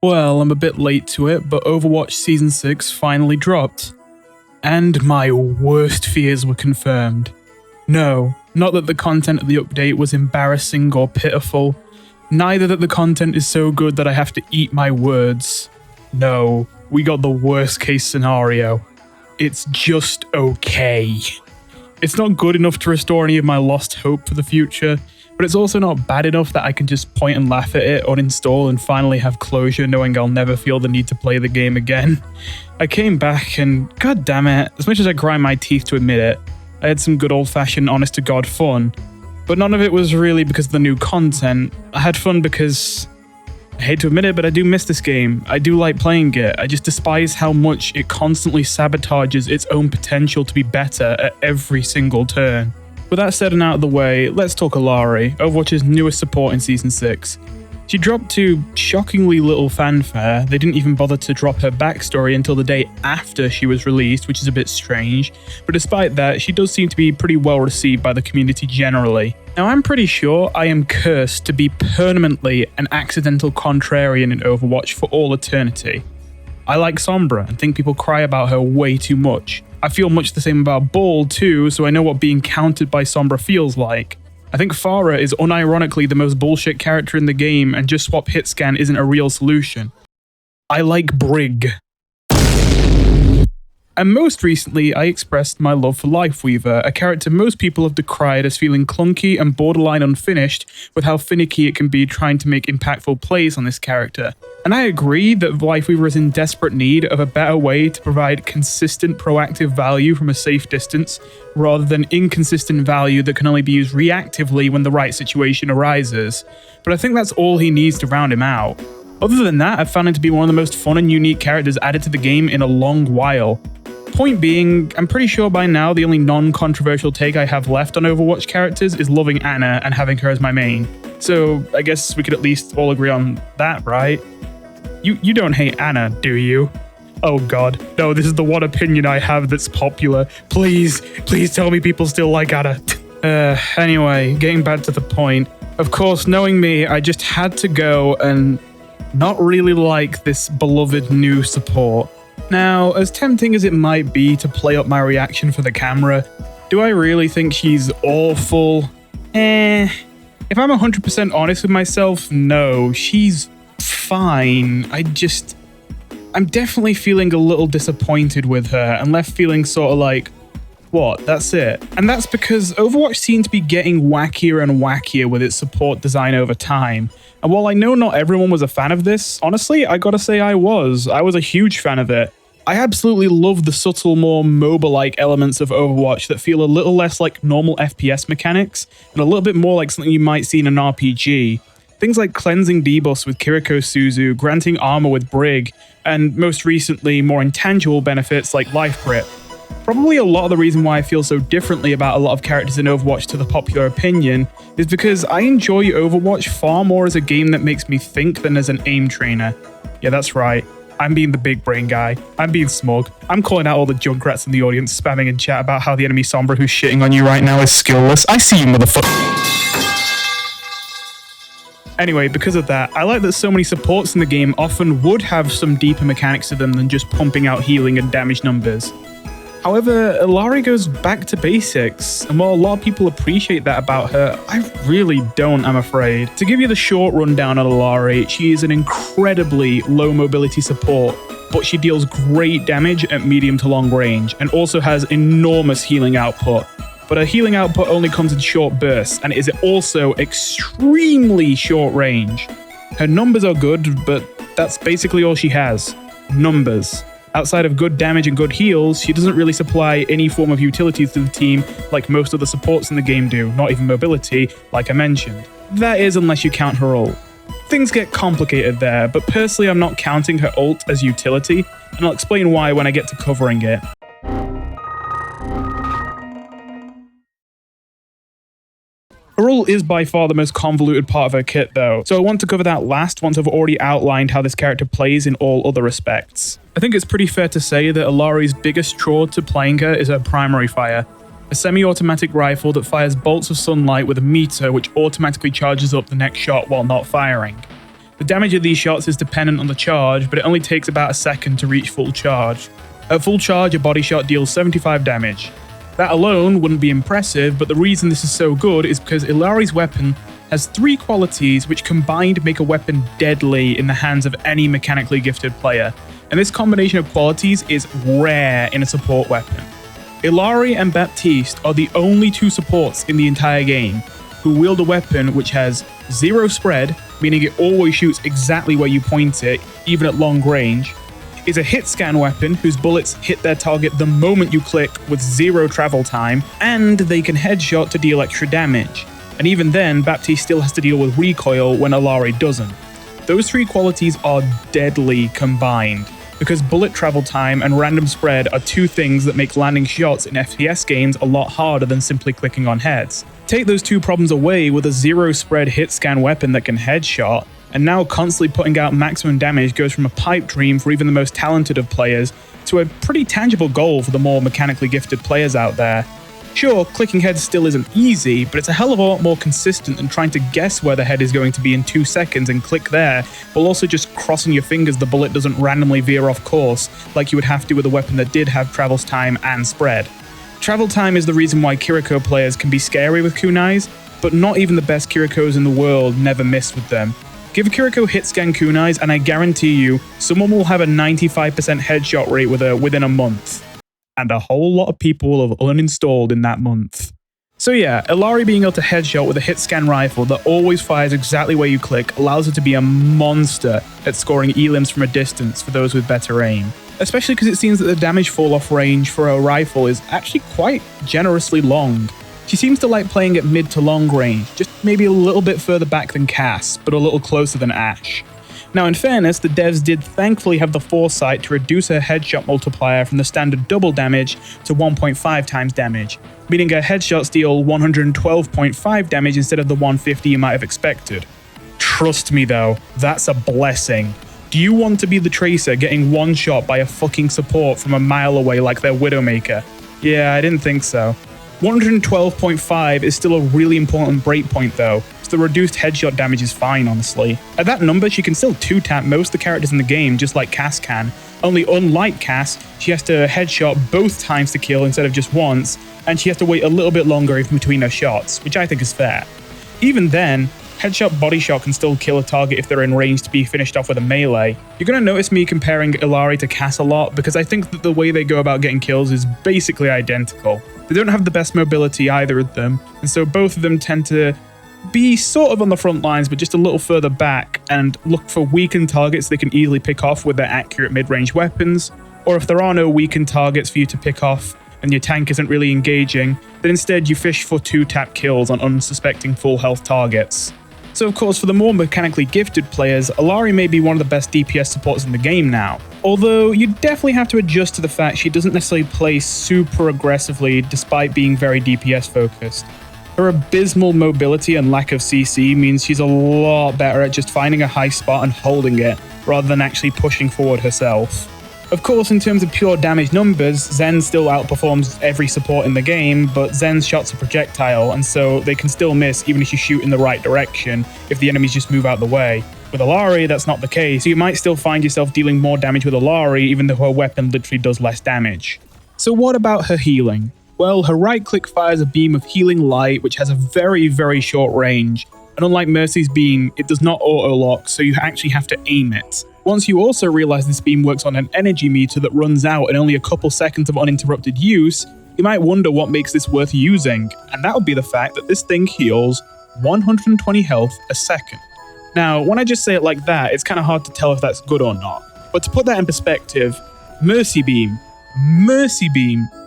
Well, I'm a bit late to it, but Overwatch Season 6 finally dropped. And my worst fears were confirmed. No, not that the content of the update was embarrassing or pitiful. Neither that the content is so good that I have to eat my words. No, we got the worst case scenario. It's just okay. It's not good enough to restore any of my lost hope for the future, but it's also not bad enough that I can just point and laugh at it, uninstall, and finally have closure knowing I'll never feel the need to play the game again. I came back and, god damn it, as much as I grind my teeth to admit it, I had some good old-fashioned honest-to-God fun. But none of it was really because of the new content. I had fun because, I hate to admit it, but I do miss this game. I do like playing it. I just despise how much it constantly sabotages its own potential to be better at every single turn. With that said and out of the way, let's talk Illari, Overwatch's newest support in Season 6. She dropped to shockingly little fanfare. They didn't even bother to drop her backstory until the day after she was released, which is a bit strange. But despite that, she does seem to be pretty well received by the community generally. Now, I'm pretty sure I am cursed to be permanently an accidental contrarian in Overwatch for all eternity. I like Sombra and think people cry about her way too much. I feel much the same about Ball too, so I know what being countered by Sombra feels like. I think Pharah is unironically the most bullshit character in the game, and just swap hitscan isn't a real solution. I like Brig. And most recently, I expressed my love for Lifeweaver, a character most people have decried as feeling clunky and borderline unfinished with how finicky it can be trying to make impactful plays on this character. And I agree that Lifeweaver is in desperate need of a better way to provide consistent proactive value from a safe distance, rather than inconsistent value that can only be used reactively when the right situation arises. But I think that's all he needs to round him out. Other than that, I've found him to be one of the most fun and unique characters added to the game in a long while. Point being, I'm pretty sure by now the only non-controversial take I have left on Overwatch characters is loving Ana and having her as my main. So I guess we could at least all agree on that, right? You don't hate Ana, do you? Oh god, no, this is the one opinion I have that's popular. Please tell me people still like Ana. Anyway, getting back to the point. Of course, knowing me, I just had to go and not really like this beloved new support. Now, as tempting as it might be to play up my reaction for the camera, do I really think she's awful? If I'm 100% honest with myself, no, she's fine. I'm definitely feeling a little disappointed with her and left feeling sort of like, what, that's it? And that's because Overwatch seemed to be getting wackier and wackier with its support design over time. And while I know not everyone was a fan of this, honestly, I gotta say I was a huge fan of it. I absolutely love the subtle, more MOBA-like elements of Overwatch that feel a little less like normal FPS mechanics, and a little bit more like something you might see in an RPG. Things like cleansing debuffs with Kiriko Suzu, granting armor with Brig, and most recently, more intangible benefits like Life Grip. Probably a lot of the reason why I feel so differently about a lot of characters in Overwatch to the popular opinion is because I enjoy Overwatch far more as a game that makes me think than as an aim trainer. Yeah, that's right. I'm being the big brain guy. I'm being smug. I'm calling out all the junkrats in the audience spamming in chat about how the enemy Sombra who's shitting on you right now is skillless. I see you, motherfucker. Anyway, because of that, I like that so many supports in the game often would have some deeper mechanics to them than just pumping out healing and damage numbers. However, Illari goes back to basics, and while a lot of people appreciate that about her, I really don't, I'm afraid. To give you the short rundown on Illari, she is an incredibly low mobility support, but she deals great damage at medium to long range, and also has enormous healing output. But her healing output only comes in short bursts, and it is also extremely short range. Her numbers are good, but that's basically all she has. Numbers. Outside of good damage and good heals, she doesn't really supply any form of utilities to the team like most of the supports in the game do, not even mobility, like I mentioned. That is unless you count her ult. Things get complicated there, but personally I'm not counting her ult as utility, and I'll explain why when I get to covering it. Her ult is by far the most convoluted part of her kit though, so I want to cover that last once I've already outlined how this character plays in all other respects. I think it's pretty fair to say that Illari's biggest draw to playing her is her primary fire, a semi-automatic rifle that fires bolts of sunlight with a meter which automatically charges up the next shot while not firing. The damage of these shots is dependent on the charge, but it only takes about a second to reach full charge. At full charge, a body shot deals 75 damage. That alone wouldn't be impressive, but the reason this is so good is because Illari's weapon has 3 qualities which combined make a weapon deadly in the hands of any mechanically gifted player, and this combination of qualities is rare in a support weapon. Illari and Baptiste are the only 2 supports in the entire game who wield a weapon which has 0 spread, meaning it always shoots exactly where you point it, even at long range, is a hit scan weapon whose bullets hit their target the moment you click with 0 travel time, and they can headshot to deal extra damage. And even then, Baptiste still has to deal with recoil when Illari doesn't. Those 3 qualities are deadly combined, because bullet travel time and random spread are 2 things that make landing shots in FPS games a lot harder than simply clicking on heads. Take those 2 problems away with a 0 spread hit scan weapon that can headshot, and now constantly putting out maximum damage goes from a pipe dream for even the most talented of players to a pretty tangible goal for the more mechanically gifted players out there. Sure, clicking heads still isn't easy, but it's a hell of a lot more consistent than trying to guess where the head is going to be in 2 seconds and click there, while also just crossing your fingers the bullet doesn't randomly veer off course like you would have to with a weapon that did have travel time and spread. Travel time is the reason why Kiriko players can be scary with kunais, but not even the best Kirikos in the world never miss with them. Give Kiriko hit scan kunais and I guarantee you, someone will have a 95% headshot rate within a month. And a whole lot of people will have uninstalled in that month. So yeah, Illari being able to headshot with a hit scan rifle that always fires exactly where you click allows her to be a monster at scoring elims from a distance for those with better aim. Especially because it seems that the damage fall off range for a rifle is actually quite generously long. She seems to like playing at mid to long range, just maybe a little bit further back than Cass, but a little closer than Ashe. Now in fairness, the devs did thankfully have the foresight to reduce her headshot multiplier from the standard double damage to 1.5 times damage, meaning her headshots deal 112.5 damage instead of the 150 you might have expected. Trust me though, that's a blessing. Do you want to be the Tracer getting one shot by a fucking support from a mile away like their Widowmaker? Yeah, I didn't think so. 112.5 is still a really important breakpoint though, so the reduced headshot damage is fine honestly. At that number she can still 2-tap most of the characters in the game just like Cass can, only unlike Cass, she has to headshot both times to kill instead of just once, and she has to wait a little bit longer in between her shots, which I think is fair. Even then, headshot body shot can still kill a target if they're in range to be finished off with a melee. You're going to notice me comparing Illari to Cass a lot because I think that the way they go about getting kills is basically identical. They don't have the best mobility, either of them, and so both of them tend to be sort of on the front lines but just a little further back and look for weakened targets they can easily pick off with their accurate mid-range weapons, or if there are no weakened targets for you to pick off and your tank isn't really engaging, then instead you fish for 2-tap kills on unsuspecting full health targets. So of course, for the more mechanically gifted players, Illari may be one of the best DPS supports in the game now. Although you definitely have to adjust to the fact she doesn't necessarily play super aggressively despite being very DPS focused. Her abysmal mobility and lack of CC means she's a lot better at just finding a high spot and holding it, rather than actually pushing forward herself. Of course, in terms of pure damage numbers, Zen still outperforms every support in the game, but Zen's shots are projectile, and so they can still miss even if you shoot in the right direction, if the enemies just move out of the way. With Illari, that's not the case, so you might still find yourself dealing more damage with Illari, even though her weapon literally does less damage. So what about her healing? Well, her right click fires a beam of healing light, which has a very, very short range, and unlike Mercy's beam, it does not auto-lock, so you actually have to aim it. Once you also realize this beam works on an energy meter that runs out in only a couple seconds of uninterrupted use, you might wonder what makes this worth using, and that would be the fact that this thing heals 120 health a second. Now, when I just say it like that, it's kind of hard to tell if that's good or not. But to put that in perspective, Mercy Beam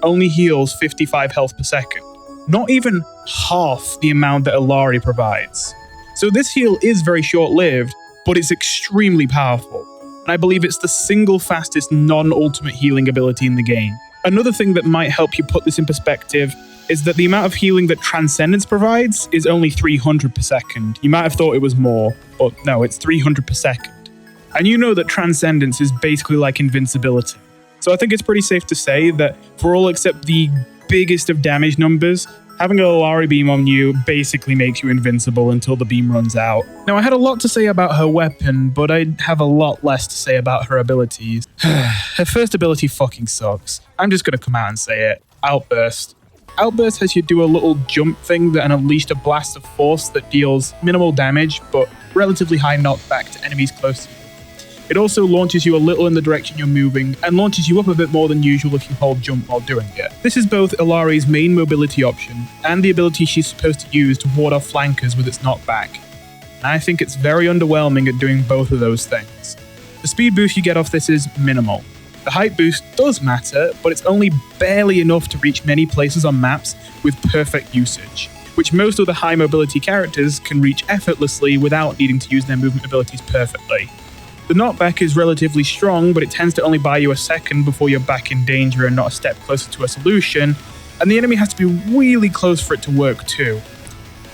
only heals 55 health per second. Not even half the amount that Illari provides. So this heal is very short-lived, but it's extremely powerful. And I believe it's the single fastest non-ultimate healing ability in the game. Another thing that might help you put this in perspective is that the amount of healing that Transcendence provides is only 300 per second. You might have thought it was more, but no, it's 300 per second. And you know that Transcendence is basically like invincibility. So I think it's pretty safe to say that for all except the biggest of damage numbers, Having a Illari beam on you basically makes you invincible until the beam runs out. Now, I had a lot to say about her weapon, but I'd have a lot less to say about her abilities. Her first ability fucking sucks. I'm just gonna come out and say it. Outburst. Outburst has you do a little jump thing that unleashed a blast of force that deals minimal damage, but relatively high knockback to enemies close to you. It also launches you a little in the direction you're moving, and launches you up a bit more than usual if you hold jump while doing it. This is both Illari's main mobility option, and the ability she's supposed to use to ward off flankers with its knockback. And I think it's very underwhelming at doing both of those things. The speed boost you get off this is minimal. The height boost does matter, but it's only barely enough to reach many places on maps with perfect usage, which most of the high mobility characters can reach effortlessly without needing to use their movement abilities perfectly. The knockback is relatively strong, but it tends to only buy you a second before you're back in danger and not a step closer to a solution, and the enemy has to be really close for it to work too.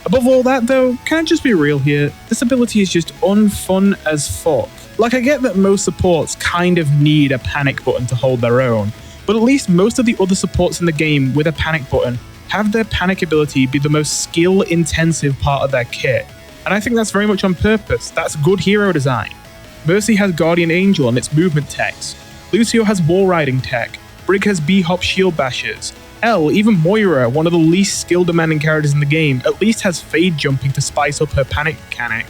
Above all that though, can I just be real here? This ability is just unfun as fuck. Like, I get that most supports kind of need a panic button to hold their own, but at least most of the other supports in the game with a panic button have their panic ability be the most skill-intensive part of their kit, and I think that's very much on purpose. That's good hero design. Mercy has Guardian Angel and its movement techs. Lucio has wall riding tech. Brig has B-Hop shield bashes. Hell, even Moira, one of the least skill-demanding characters in the game, at least has fade jumping to spice up her panic mechanic.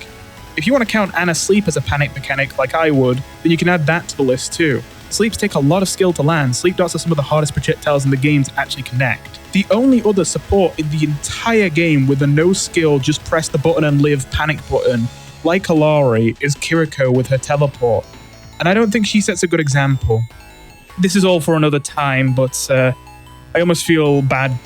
If you want to count Anna Sleep as a panic mechanic like I would, then you can add that to the list too. Sleeps take a lot of skill to land. Sleep darts are some of the hardest projectiles in the game to actually connect. The only other support in the entire game with a no skill, just press the button and live panic button, like Illari, is Kiriko with her teleport, and I don't think she sets a good example. This is all for another time, but I almost feel bad,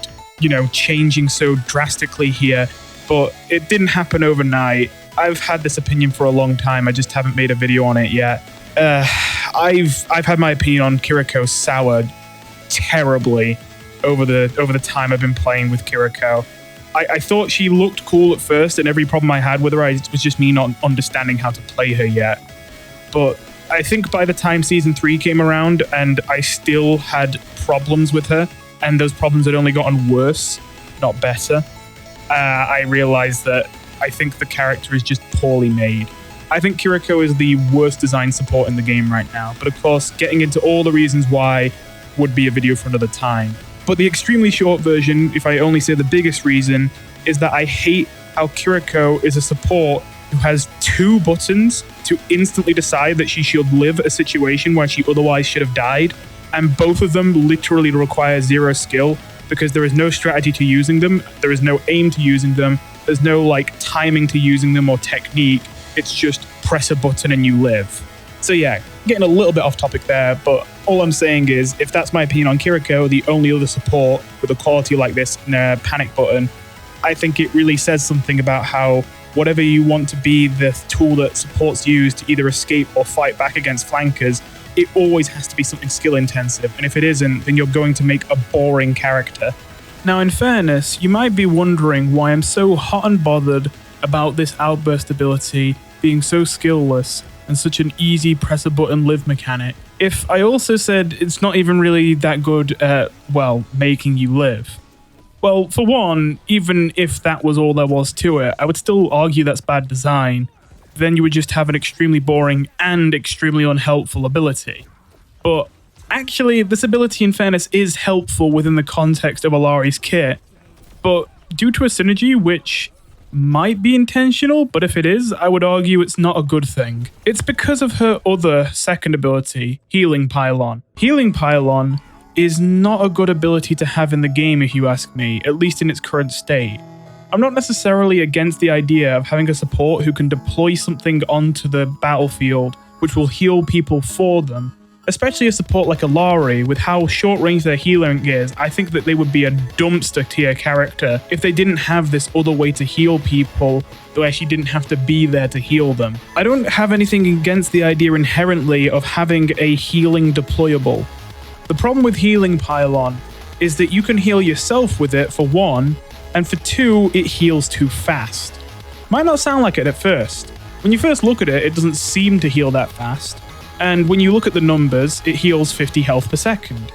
changing so drastically here, but it didn't happen overnight. I've had this opinion for a long time, I just haven't made a video on it yet. I've had my opinion on Kiriko soured terribly over the time I've been playing with Kiriko. I thought she looked cool at first, and every problem I had with her was just me not understanding how to play her yet. But I think by the time Season 3 came around, and I still had problems with her, and those problems had only gotten worse, not better, I realized that I think the character is just poorly made. I think Kiriko is the worst designed support in the game right now, but of course, getting into all the reasons why would be a video for another time. But the extremely short version, if I only say the biggest reason, is that I hate how Kiriko is a support who has 2 buttons to instantly decide that she should live a situation where she otherwise should have died, and both of them literally require 0 skill because there is no strategy to using them, there is no aim to using them, there's no timing to using them or technique, it's just press a button and you live. So yeah, getting a little bit off topic there, but all I'm saying is, if that's my opinion on Kiriko, the only other support with a quality like this in a panic button, I think it really says something about how whatever you want to be the tool that supports use to either escape or fight back against flankers, it always has to be something skill intensive, and if it isn't, then you're going to make a boring character. Now, in fairness, you might be wondering why I'm so hot and bothered about this Outburst ability being so skillless and such an easy press a button live mechanic, if I also said it's not even really that good at, making you live. Well, for one, even if that was all there was to it, I would still argue that's bad design. Then you would just have an extremely boring and extremely unhelpful ability. But actually, this ability, in fairness, is helpful within the context of Illari's kit, but due to a synergy which might be intentional, but if it is, I would argue it's not a good thing. It's because of her other second ability, Healing Pylon. Healing Pylon is not a good ability to have in the game, if you ask me, at least in its current state. I'm not necessarily against the idea of having a support who can deploy something onto the battlefield which will heal people for them, especially a support like Illari. With how short range their healing is, I think that they would be a dumpster tier character if they didn't have this other way to heal people where she didn't have to be there to heal them. I don't have anything against the idea inherently of having a healing deployable. The problem with Healing Pylon is that you can heal yourself with it, for one, and for two, it heals too fast. Might not sound like it at first. When you first look at it, it doesn't seem to heal that fast. And when you look at the numbers, it heals 50 health per second.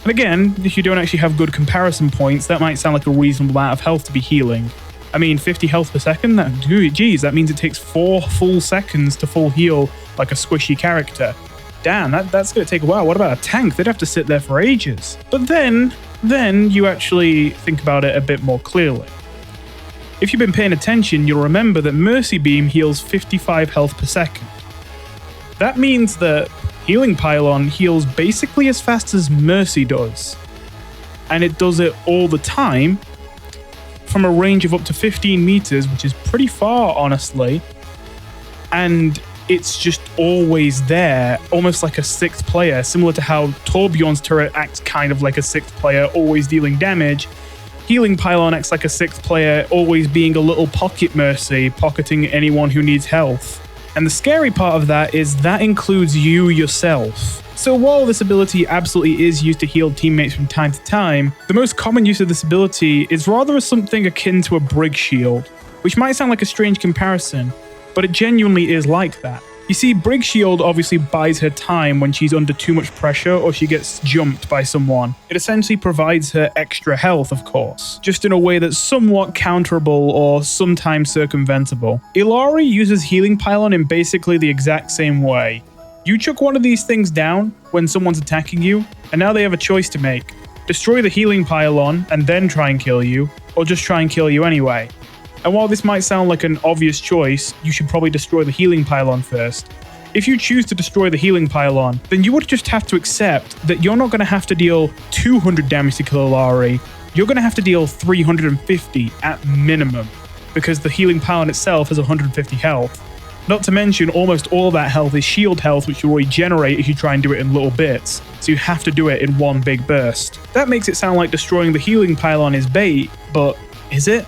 And again, if you don't actually have good comparison points, that might sound like a reasonable amount of health to be healing. I mean, 50 health per second? Geez, that means it takes 4 full seconds to full heal like a squishy character. Damn, that's going to take a while. What about a tank? They'd have to sit there for ages. But then you actually think about it a bit more clearly. If you've been paying attention, you'll remember that Mercy Beam heals 55 health per second. That means that Healing Pylon heals basically as fast as Mercy does. And it does it all the time from a range of up to 15 meters, which is pretty far, honestly. And it's just always there, almost like a 6th player, similar to how Torbjorn's turret acts kind of like a 6th player, always dealing damage. Healing Pylon acts like a 6th player, always being a little pocket Mercy, pocketing anyone who needs health. And the scary part of that is that includes you yourself. So while this ability absolutely is used to heal teammates from time to time, the most common use of this ability is rather as something akin to a Brig Shield, which might sound like a strange comparison, but it genuinely is like that. You see, Brig Shield obviously buys her time when she's under too much pressure or she gets jumped by someone. It essentially provides her extra health, of course, just in a way that's somewhat counterable or sometimes circumventable. Illari uses Healing Pylon in basically the exact same way. You chuck one of these things down when someone's attacking you, and now they have a choice to make. Destroy the Healing Pylon and then try and kill you, or just try and kill you anyway. And while this might sound like an obvious choice, you should probably destroy the Healing Pylon first. If you choose to destroy the Healing Pylon, then you would just have to accept that you're not going to have to deal 200 damage to kill Illari. You're going to have to deal 350 at minimum, because the Healing Pylon itself has 150 health. Not to mention, almost all of that health is shield health, which you regenerate if you try and do it in little bits, so you have to do it in one big burst. That makes it sound like destroying the Healing Pylon is bait, but is it?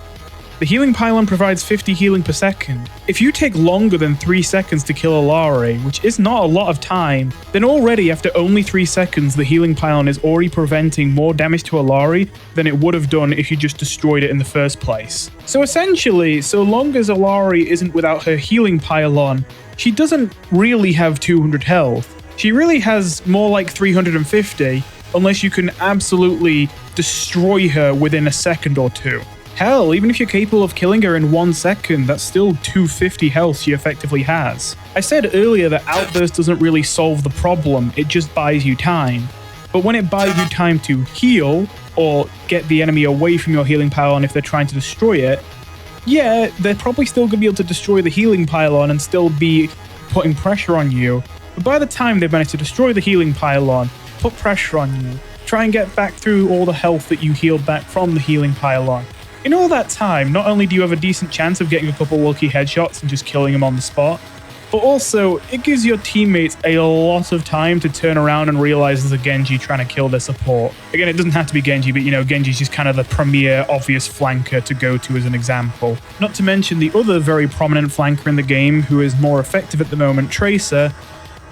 The Healing Pylon provides 50 healing per second. If you take longer than 3 seconds to kill Illari, which is not a lot of time, then already after only 3 seconds, the Healing Pylon is already preventing more damage to Illari than it would have done if you just destroyed it in the first place. So essentially, so long as Illari isn't without her Healing Pylon, she doesn't really have 200 health. She really has more like 350, unless you can absolutely destroy her within a second or two. Hell, even if you're capable of killing her in 1 second, that's still 250 health she effectively has. I said earlier that Outburst doesn't really solve the problem, it just buys you time. But when it buys you time to heal, or get the enemy away from your Healing Pylon if they're trying to destroy it, yeah, they're probably still going to be able to destroy the Healing Pylon and still be putting pressure on you. But by the time they've managed to destroy the Healing Pylon, put pressure on you, try and get back through all the health that you healed back from the Healing Pylon. In all that time, not only do you have a decent chance of getting a couple lucky headshots and just killing them on the spot, but also it gives your teammates a lot of time to turn around and realize there's a Genji trying to kill their support. Again, it doesn't have to be Genji, but Genji's just kind of the premier obvious flanker to go to as an example. Not to mention the other very prominent flanker in the game who is more effective at the moment, Tracer,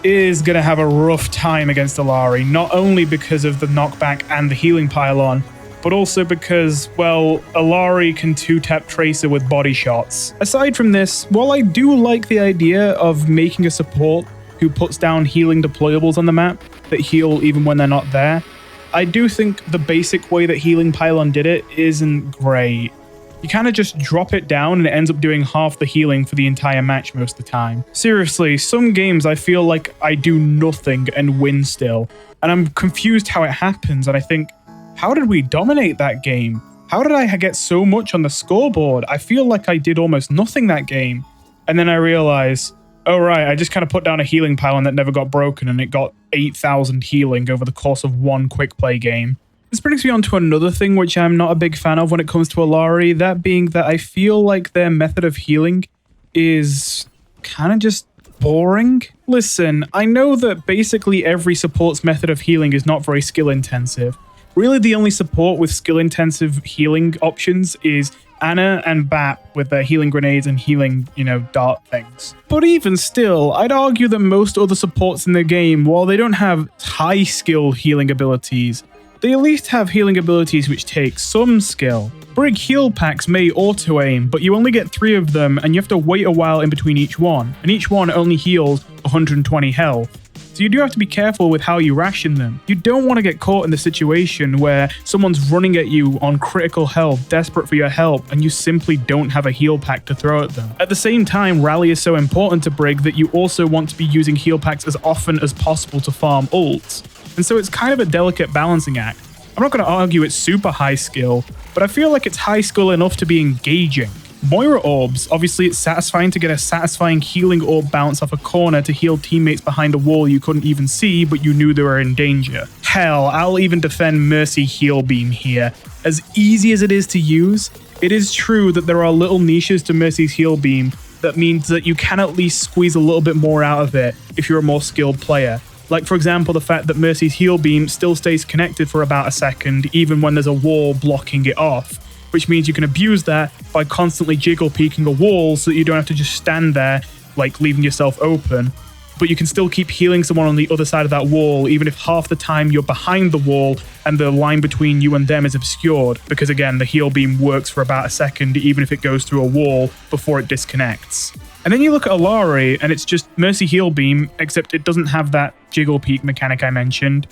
is going to have a rough time against Illari, not only because of the knockback and the Healing Pylon, but also because, well, Illari can 2-tap Tracer with body shots. Aside from this, while I do like the idea of making a support who puts down healing deployables on the map that heal even when they're not there, I do think the basic way that Healing Pylon did it isn't great. You kind of just drop it down and it ends up doing half the healing for the entire match most of the time. Seriously, some games I feel like I do nothing and win still, and I'm confused how it happens, and I think, how did we dominate that game? How did I get so much on the scoreboard? I feel like I did almost nothing that game. And then I realize, oh right, I just kind of put down a Healing Pylon that never got broken and it got 8,000 healing over the course of one quick play game. This brings me on to another thing which I'm not a big fan of when it comes to Illari, that being that I feel like their method of healing is kind of just boring. Listen, I know that basically every support's method of healing is not very skill intensive. Really, the only support with skill-intensive healing options is Ana and Bap with their healing grenades and healing, dart things. But even still, I'd argue that most other supports in the game, while they don't have high-skill healing abilities, they at least have healing abilities which take some skill. Brig heal packs may auto-aim, but you only get 3 of them and you have to wait a while in between each one, and each one only heals 120 health. So you do have to be careful with how you ration them. You don't want to get caught in the situation where someone's running at you on critical health, desperate for your help, and you simply don't have a heal pack to throw at them. At the same time, rally is so important to Brig that you also want to be using heal packs as often as possible to farm ults. And so it's kind of a delicate balancing act. I'm not going to argue it's super high skill, but I feel like it's high skill enough to be engaging. Moira orbs, obviously it's satisfying to get a satisfying healing orb bounce off a corner to heal teammates behind a wall you couldn't even see, but you knew they were in danger. Hell, I'll even defend Mercy Heal Beam here. As easy as it is to use, it is true that there are little niches to Mercy's Heal Beam that means that you can at least squeeze a little bit more out of it if you're a more skilled player. Like, for example, the fact that Mercy's Heal Beam still stays connected for about a second even when there's a wall blocking it off, which means you can abuse that by constantly jiggle peeking a wall so that you don't have to just stand there, like leaving yourself open. But you can still keep healing someone on the other side of that wall, even if half the time you're behind the wall and the line between you and them is obscured, because again, the heal beam works for about a second, even if it goes through a wall before it disconnects. And then you look at Illari, and it's just Mercy Heal Beam, except it doesn't have that jiggle peek mechanic I mentioned,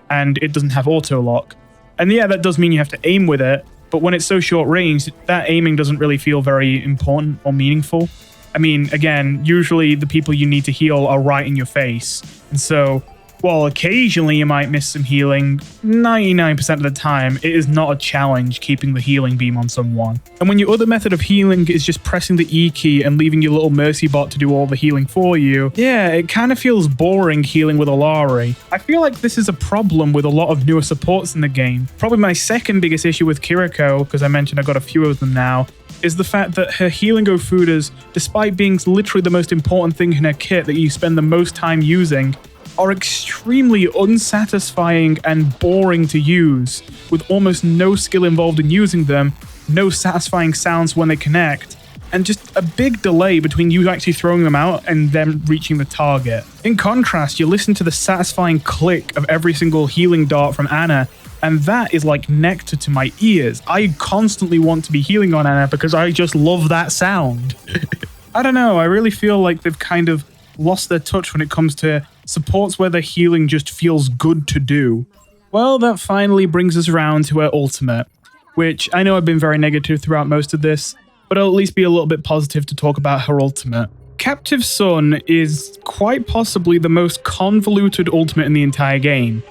and it doesn't have auto lock. And yeah, that does mean you have to aim with it, but when it's so short range, that aiming doesn't really feel very important or meaningful. I mean, again, usually the people you need to heal are right in your face. And so, while occasionally you might miss some healing, 99% of the time, it is not a challenge keeping the healing beam on someone. And when your other method of healing is just pressing the E key and leaving your little Mercy bot to do all the healing for you, yeah, it kind of feels boring healing with Illari. I feel like this is a problem with a lot of newer supports in the game. Probably my second biggest issue with Kiriko, because I mentioned I've got a few of them now, is the fact that her healing Ofudas, despite being literally the most important thing in her kit that you spend the most time using, are extremely unsatisfying and boring to use, with almost no skill involved in using them, no satisfying sounds when they connect, and just a big delay between you actually throwing them out and them reaching the target. In contrast, you listen to the satisfying click of every single healing dart from Ana, and that is like nectar to my ears. I constantly want to be healing on Ana because I just love that sound. I don't know, I really feel like they've kind of lost their touch when it comes to supports where the healing just feels good to do. Well, that finally brings us around to her ultimate, which I know I've been very negative throughout most of this, but I'll at least be a little bit positive to talk about her ultimate. Captive Sun is quite possibly the most convoluted ultimate in the entire game,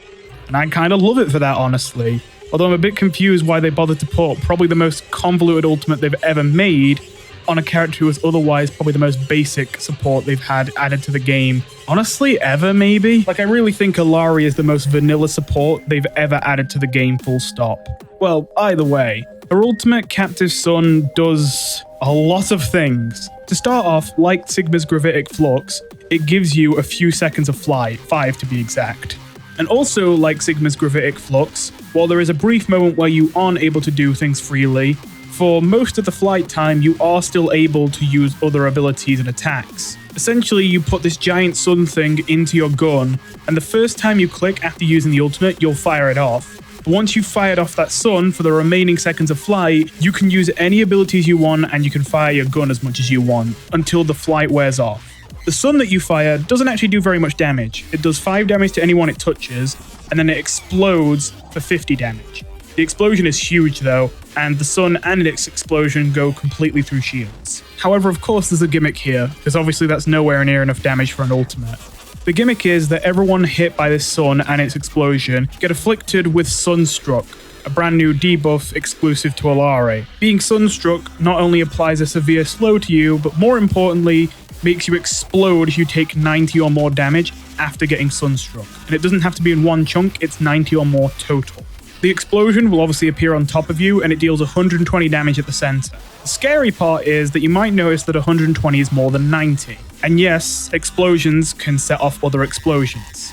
and I kind of love it for that, honestly. Although I'm a bit confused why they bothered to put probably the most convoluted ultimate they've ever made on a character who is otherwise probably the most basic support they've had added to the game. Honestly, ever maybe? Like, I really think Illari is the most vanilla support they've ever added to the game, full stop. Well, either way, her ultimate, Captive Sun, does a lot of things. To start off, like Sigma's Gravitic Flux, it gives you a few seconds of flight, 5 to be exact. And also, like Sigma's Gravitic Flux, while there is a brief moment where you aren't able to do things freely, for most of the flight time, you are still able to use other abilities and attacks. Essentially, you put this giant sun thing into your gun, and the first time you click after using the ultimate, you'll fire it off. But once you've fired off that sun for the remaining seconds of flight, you can use any abilities you want and you can fire your gun as much as you want, until the flight wears off. The sun that you fire doesn't actually do very much damage. It does 5 damage to anyone it touches, and then it explodes for 50 damage. The explosion is huge though, and the sun and its explosion go completely through shields. However, of course there's a gimmick here, because obviously that's nowhere near enough damage for an ultimate. The gimmick is that everyone hit by this sun and its explosion get afflicted with Sunstruck, a brand new debuff exclusive to Illari. Being Sunstruck not only applies a severe slow to you, but more importantly, makes you explode if you take 90 or more damage after getting Sunstruck. And it doesn't have to be in one chunk, it's 90 or more total. The explosion will obviously appear on top of you, and it deals 120 damage at the center. The scary part is that you might notice that 120 is more than 90. And yes, explosions can set off other explosions.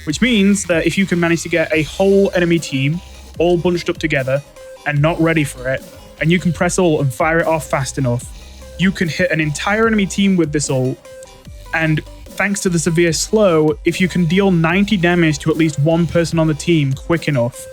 Which means that if you can manage to get a whole enemy team all bunched up together and not ready for it, and you can press ult and fire it off fast enough, you can hit an entire enemy team with this ult, and thanks to the severe slow, if you can deal 90 damage to at least one person on the team quick enough,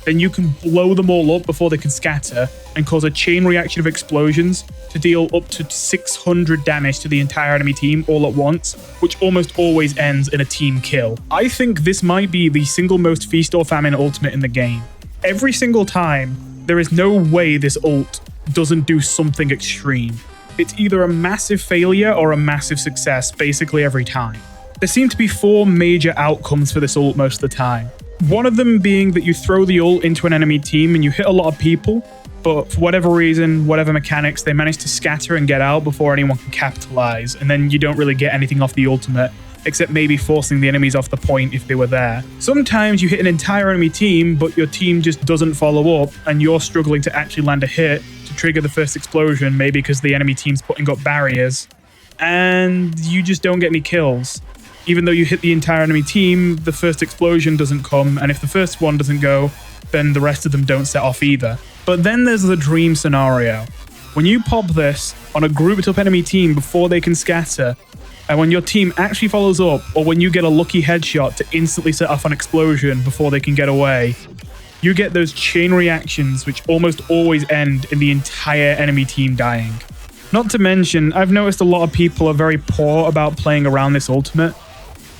then you can blow them all up before they can scatter and cause a chain reaction of explosions to deal up to 600 damage to the entire enemy team all at once, which almost always ends in a team kill. I think this might be the single most feast or famine ultimate in the game. Every single time, there is no way this ult doesn't do something extreme. It's either a massive failure or a massive success basically every time. There seem to be 4 major outcomes for this ult most of the time. One of them being that you throw the ult into an enemy team and you hit a lot of people, but for whatever reason, whatever mechanics, they manage to scatter and get out before anyone can capitalize, and then you don't really get anything off the ultimate, except maybe forcing the enemies off the point if they were there. Sometimes you hit an entire enemy team, but your team just doesn't follow up, and you're struggling to actually land a hit to trigger the first explosion, maybe because the enemy team's putting up barriers, and you just don't get any kills. Even though you hit the entire enemy team, the first explosion doesn't come, and if the first one doesn't go, then the rest of them don't set off either. But then there's the dream scenario. When you pop this on a grouped up enemy team before they can scatter, and when your team actually follows up, or when you get a lucky headshot to instantly set off an explosion before they can get away, you get those chain reactions which almost always end in the entire enemy team dying. Not to mention, I've noticed a lot of people are very poor about playing around this ultimate.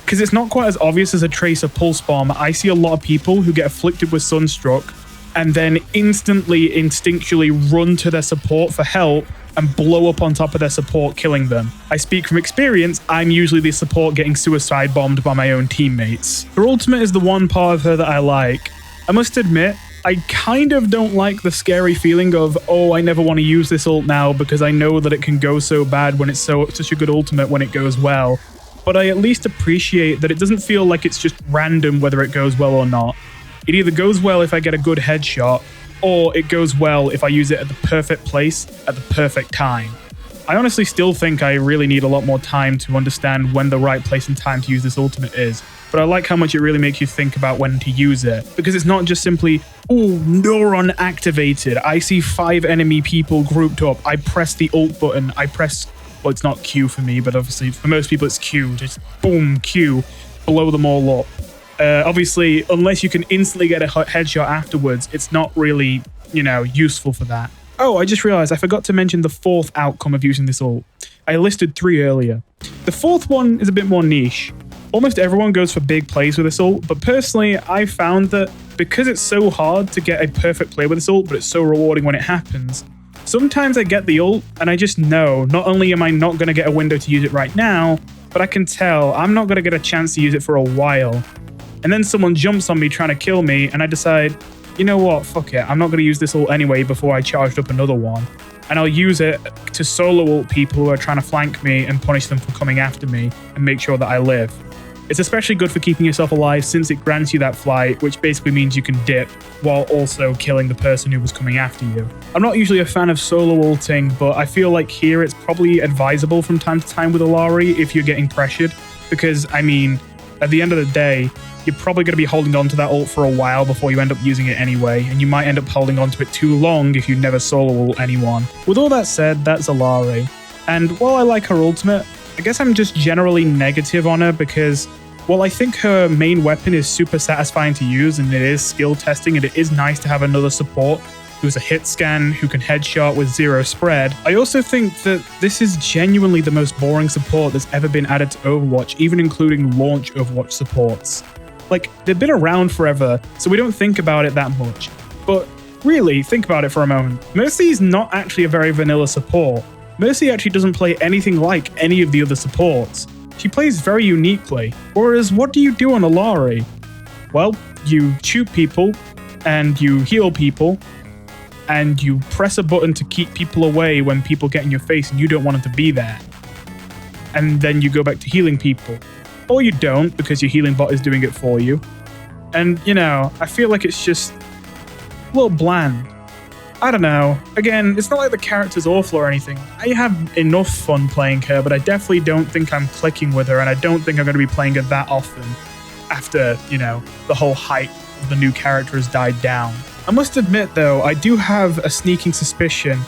Because it's not quite as obvious as a Tracer pulse bomb, I see a lot of people who get afflicted with Sunstruck and then instantly, instinctually run to their support for help and blow up on top of their support, killing them. I speak from experience, I'm usually the support getting suicide bombed by my own teammates. Her ultimate is the one part of her that I like. I must admit, I kind of don't like the scary feeling of, oh, I never want to use this ult now because I know that it can go so bad when it's such a good ultimate when it goes well. But I at least appreciate that it doesn't feel like it's just random whether it goes well or not. It either goes well if I get a good headshot, or it goes well if I use it at the perfect place at the perfect time. I honestly still think I really need a lot more time to understand when the right place and time to use this ultimate is, but I like how much it really makes you think about when to use it, because it's not just simply, oh, neuron activated, I see 5 enemy people grouped up, I press the ult button, well, it's not Q for me, but obviously for most people it's Q, just boom, Q, blow them all up. Obviously, unless you can instantly get a headshot afterwards, it's not really, useful for that. Oh, I just realized I forgot to mention the 4th outcome of using this ult. I listed 3 earlier. The 4th one is a bit more niche. Almost everyone goes for big plays with this ult, but personally, I found that because it's so hard to get a perfect play with this ult, but it's so rewarding when it happens, sometimes I get the ult, and I just know, not only am I not going to get a window to use it right now, but I can tell I'm not going to get a chance to use it for a while. And then someone jumps on me trying to kill me, and I decide, you know what, fuck it, I'm not going to use this ult anyway before I charged up another one. And I'll use it to solo ult people who are trying to flank me and punish them for coming after me and make sure that I live. It's especially good for keeping yourself alive since it grants you that flight, which basically means you can dip while also killing the person who was coming after you. I'm not usually a fan of solo ulting, but I feel like here it's probably advisable from time to time with Illari if you're getting pressured, because, at the end of the day, you're probably going to be holding on to that ult for a while before you end up using it anyway, and you might end up holding on to it too long if you never solo ult anyone. With all that said, that's Illari. And while I like her ultimate, I guess I'm just generally negative on her because, while I think her main weapon is super satisfying to use and it is skill testing and it is nice to have another support who's a hit scan, who can headshot with 0 spread, I also think that this is genuinely the most boring support that's ever been added to Overwatch, even including launch Overwatch supports. Like, they've been around forever, so we don't think about it that much. But really, think about it for a moment. Mercy is not actually a very vanilla support. Mercy actually doesn't play anything like any of the other supports. She plays very uniquely. Whereas, what do you do on Illari? Well, you shoot people, and you heal people, and you press a button to keep people away when people get in your face and you don't want them to be there. And then you go back to healing people. Or you don't, because your healing bot is doing it for you. And, I feel like it's just a little bland. I don't know. Again, it's not like the character's awful or anything. I have enough fun playing her, but I definitely don't think I'm clicking with her, and I don't think I'm going to be playing her that often after, the whole hype of the new character has died down. I must admit, though, I do have a sneaking suspicion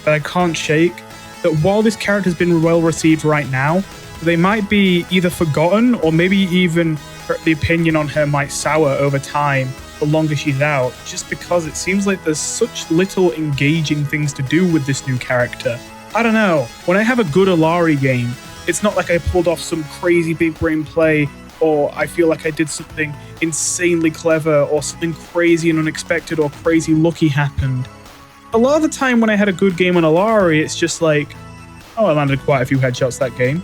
that I can't shake, that while this character's been well received right now, they might be either forgotten or maybe even the opinion on her might sour over time the longer she's out, just because it seems like there's such little engaging things to do with this new character. I don't know, when I have a good Illari game, it's not like I pulled off some crazy big brain play, or I feel like I did something insanely clever, or something crazy and unexpected or crazy lucky happened. A lot of the time when I had a good game on Illari, it's just like, oh, I landed quite a few headshots that game.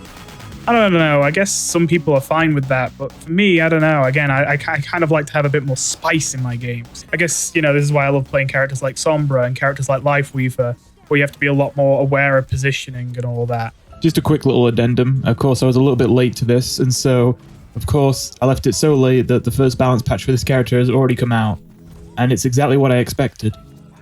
I don't know, I guess some people are fine with that, but for me, I don't know. Again, I kind of like to have a bit more spice in my games. I guess, you know, this is why I love playing characters like Sombra and characters like Lifeweaver, where you have to be a lot more aware of positioning and all that. Just a quick little addendum. Of course, I was a little bit late to this, and so, of course, I left it so late that the first balance patch for this character has already come out, and it's exactly what I expected.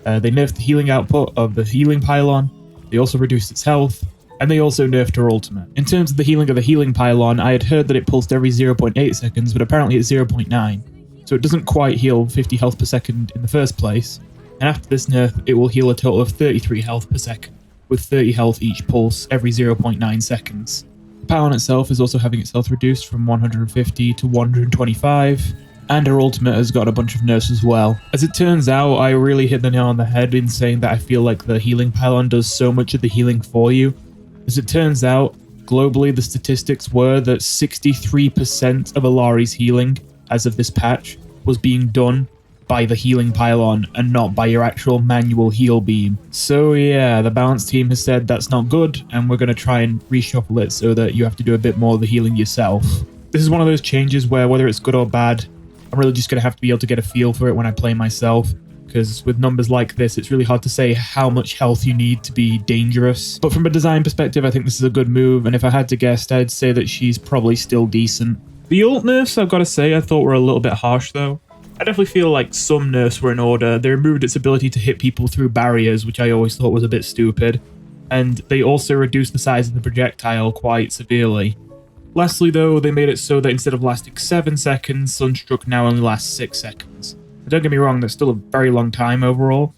They nerfed the healing output of the healing Pylon, they also reduced its health, and they also nerfed her ultimate. In terms of the healing Pylon, I had heard that it pulsed every 0.8 seconds, but apparently it's 0.9, so it doesn't quite heal 50 health per second in the first place, and after this nerf, it will heal a total of 33 health per second, with 30 health each pulse every 0.9 seconds. The Pylon itself is also having its health reduced from 150 to 125, and her ultimate has got a bunch of nerfs as well. As it turns out, I really hit the nail on the head in saying that I feel like the healing Pylon does so much of the healing for you. As it turns out, globally the statistics were that 63% of Illari's healing, as of this patch, was being done by the healing Pylon and not by your actual manual heal beam. So yeah, the balance team has said that's not good, and we're going to try and reshuffle it so that you have to do a bit more of the healing yourself. This is one of those changes where whether it's good or bad, I'm really just going to have to be able to get a feel for it when I play myself, because with numbers like this, it's really hard to say how much health you need to be dangerous. But from a design perspective, I think this is a good move, and if I had to guess, I'd say that she's probably still decent. The ult nerfs, I've got to say, I thought were a little bit harsh though. I definitely feel like some nerfs were in order. They removed its ability to hit people through barriers, which I always thought was a bit stupid. And they also reduced the size of the projectile quite severely. Lastly though, they made it so that instead of lasting 7 seconds, Sunstruck now only lasts 6 seconds. Don't get me wrong, that's still a very long time overall,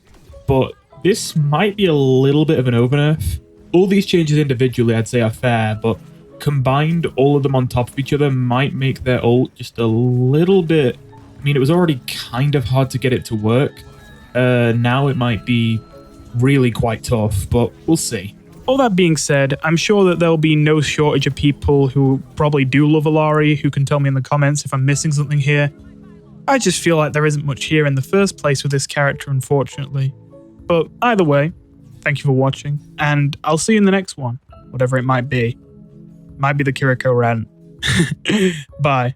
but this might be a little bit of an overnerf. All these changes individually I'd say are fair, but combined, all of them on top of each other might make their ult just a little bit... I mean, it was already kind of hard to get it to work. Now it might be really quite tough, but we'll see. All that being said, I'm sure that there'll be no shortage of people who probably do love Illari who can tell me in the comments if I'm missing something here. I just feel like there isn't much here in the first place with this character, unfortunately. But either way, thank you for watching, and I'll see you in the next one, whatever it might be. Might be the Kiriko rant. Bye.